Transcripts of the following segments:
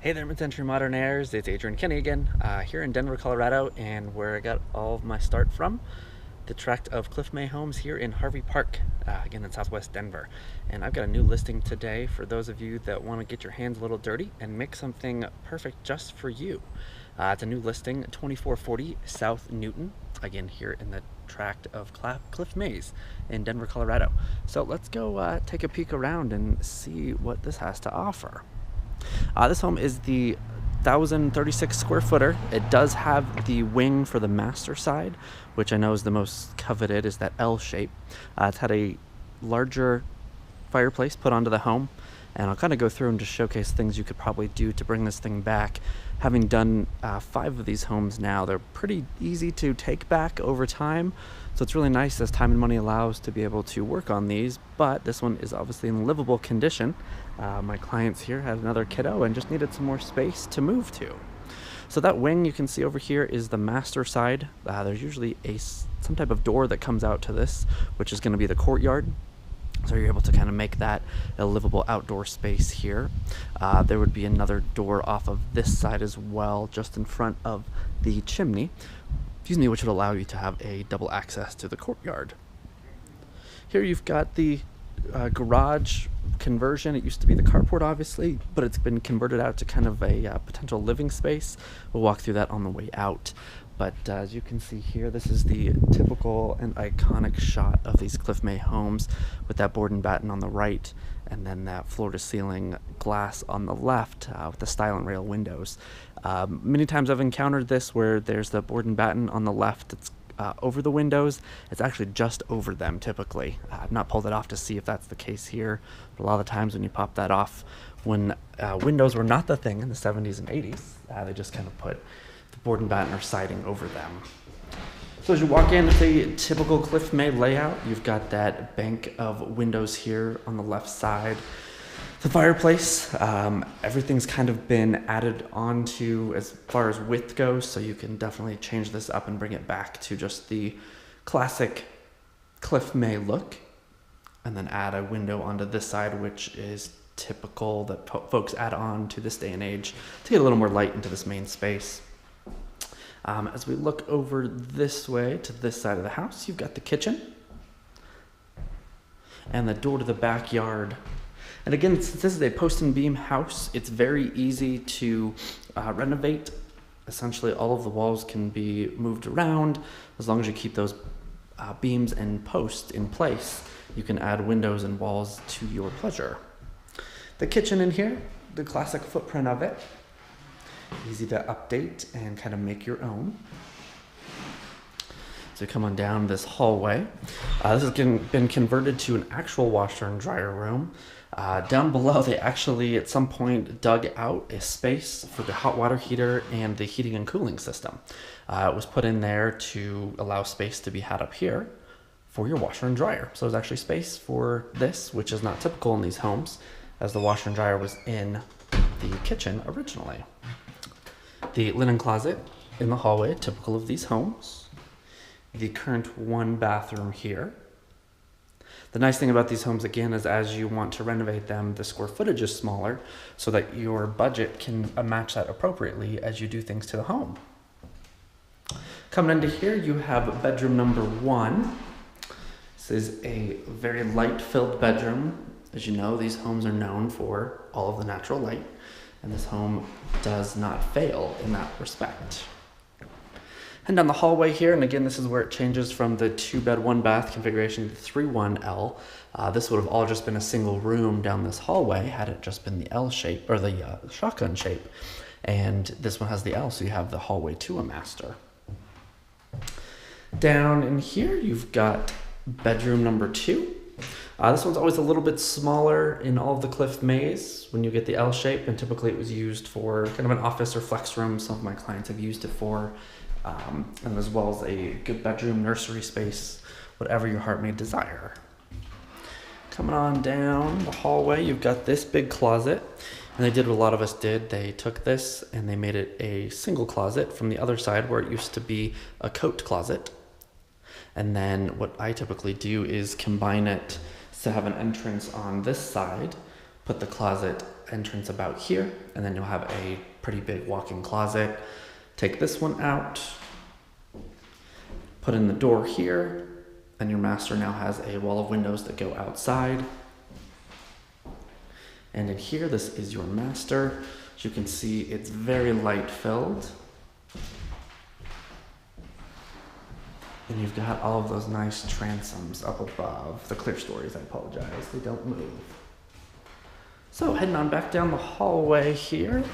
Hey there, mid-century modernaires. It's Adrian Kinney again, here in Denver, Colorado, and where I got all of my start from, the tract of Cliff May Homes here in Harvey Park, again in southwest Denver. And I've got a new listing today for those of you that want to get your hands a little dirty and make something perfect just for you. It's a new listing, 2440 South Newton, again here in the tract of Cliff Mays in Denver, Colorado. So let's go take a peek around and see what this has to offer. This home is the 1,036 square footer. It does have the wing for the master side, which I know is the most coveted, is that L shape. It's had a larger fireplace put onto the home, and I'll kind of go through and just showcase things you could probably do to bring this thing back. Having done 5 of these homes now, they're pretty easy to take back over time, so it's really nice as time and money allows to be able to work on these, but this one is obviously in livable condition. My clients here had another kiddo and just needed some more space to move to. So that wing you can see over here is the master side. There's usually some type of door that comes out to this, which is going to be the courtyard. So you're able to kind of make that a livable outdoor space here. There would be another door off of this side as well, just in front of the chimney, which would allow you to have a double access to the courtyard. Here you've got the garage conversion. It used to be the carport, obviously, but it's been converted out to kind of a potential living space. We'll walk through that on the way out. But as you can see here, this is the typical and iconic shot of these Cliff May homes, with that board and batten on the right, and then that floor-to-ceiling glass on the left with the style and rail windows. Many times I've encountered this where there's the board and batten on the left. It's over the windows. It's actually just over them typically. I've not pulled it off to see if that's the case here, but a lot of the times when you pop that off, when windows were not the thing in the 70s and 80s, they just kind of put the board and batten or siding over them. So as you walk in, it's a typical Cliff May layout. You've got that bank of windows here on the left side. The fireplace, everything's kind of been added onto as far as width goes, so you can definitely change this up and bring it back to just the classic Cliff May look, and then add a window onto this side, which is typical that folks add on to this day and age to get a little more light into this main space. As we look over this way to this side of the house, you've got the kitchen and the door to the backyard. And again, since this is a post and beam house, it's very easy to renovate. Essentially, all of the walls can be moved around. As long as you keep those beams and posts in place, you can add windows and walls to your pleasure. The kitchen in here, the classic footprint of it. Easy to update and kind of make your own. So come on down this hallway. This has been converted to an actual washer and dryer room. Down below, they actually at some point dug out a space for the hot water heater and the heating and cooling system. It was put in there to allow space to be had up here for your washer and dryer. So there's actually space for this, which is not typical in these homes, as the washer and dryer was in the kitchen originally. The linen closet in the hallway, typical of these homes. The current 1 bathroom here. The nice thing about these homes, again, is as you want to renovate them, the square footage is smaller so that your budget can match that appropriately as you do things to the home. Coming into here, you have bedroom number 1. This is a very light-filled bedroom. As you know, these homes are known for all of the natural light, and this home does not fail in that respect. And down the hallway here, and again, this is where it changes from the 2-bed, 1-bath configuration to the 3-1L. This would have all just been a single room down this hallway had it just been the L shape, or the shotgun shape. And this one has the L, so you have the hallway to a master. Down in here, you've got bedroom number 2. This one's always a little bit smaller in all of the Cliff Mays when you get the L shape, and typically it was used for kind of an office or flex room. Some of my clients have used it for, and as well as a good bedroom, nursery space, whatever your heart may desire. Coming on down the hallway, you've got this big closet, and they did what a lot of us did. They took this and they made it a single closet from the other side where it used to be a coat closet. And then what I typically do is combine it to have an entrance on this side, put the closet entrance about here, and then you'll have a pretty big walk-in closet. Take this one out, put in the door here, and your master now has a wall of windows that go outside. And in here, this is your master. As you can see, it's very light filled. And you've got all of those nice transoms up above. The clear stories, I apologize, they don't move. So heading on back down the hallway here.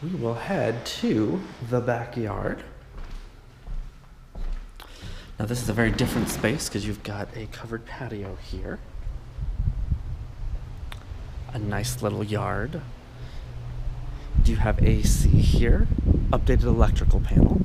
We will head to the backyard. Now this is a very different space because you've got a covered patio here. A nice little yard. You have AC here, updated electrical panel.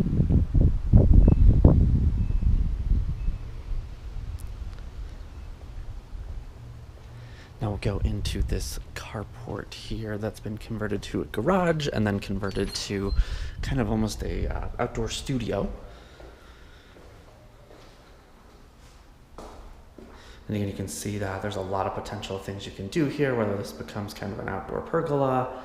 Now we'll go into this carport here that's been converted to a garage and then converted to kind of almost a outdoor studio. And again, you can see that there's a lot of potential things you can do here, whether this becomes kind of an outdoor pergola,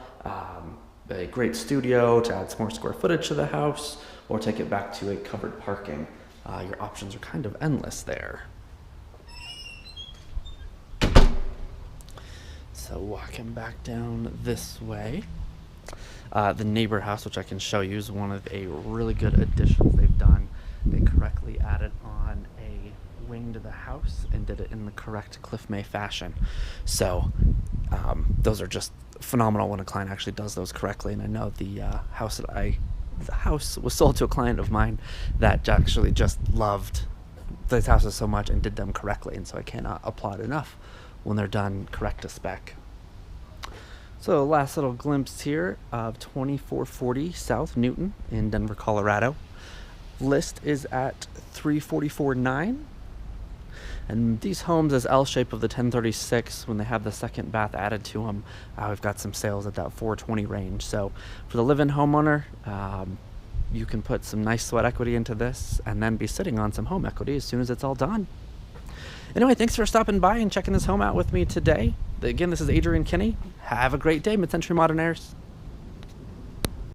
a great studio to add some more square footage to the house, or take it back to a covered parking. Your options are kind of endless there. So walking back down this way, the neighbor house, which I can show you, is one of a really good additions they've done. They correctly added on a wing to the house and did it in the correct Cliff May fashion. So those are just phenomenal when a client actually does those correctly. And I know the house was sold to a client of mine that actually just loved these houses so much and did them correctly. And so I cannot applaud enough when they're done correct to spec. So last little glimpse here of 2440 South Newton in Denver, Colorado. List is at $344,900. And these homes as L-shape of the 1036, when they have the second bath added to them, we've got some sales at that $420,000 range. So for the live-in homeowner, you can put some nice sweat equity into this and then be sitting on some home equity as soon as it's all done. Anyway, thanks for stopping by and checking this home out with me today. Again, this is Adrian Kinney. Have a great day, Mid-Century Modern Heirs.